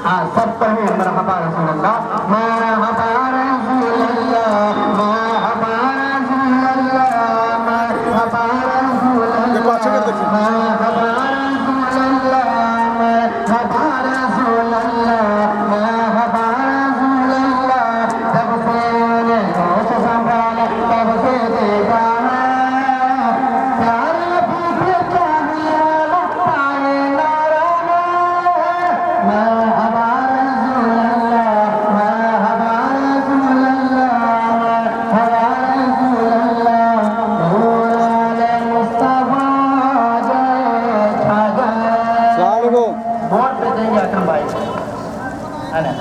हाँ सब कहें मरहबा रसूलुल्लाह, मरहबा रसूलुल्लाह, मरहबा रसूलुल्लाह, मरहबा रसूलुल्लाह, मरहबा रसूलुल्लाह, मरहबा रसूलुल्लाह, मरहबा रसूलुल्लाह। जब से उन्हें होश संभाला तब से देखा है प्यार भी चाहिए लगता है नारा में। वोट पे देंगे अकरम भाई है ना।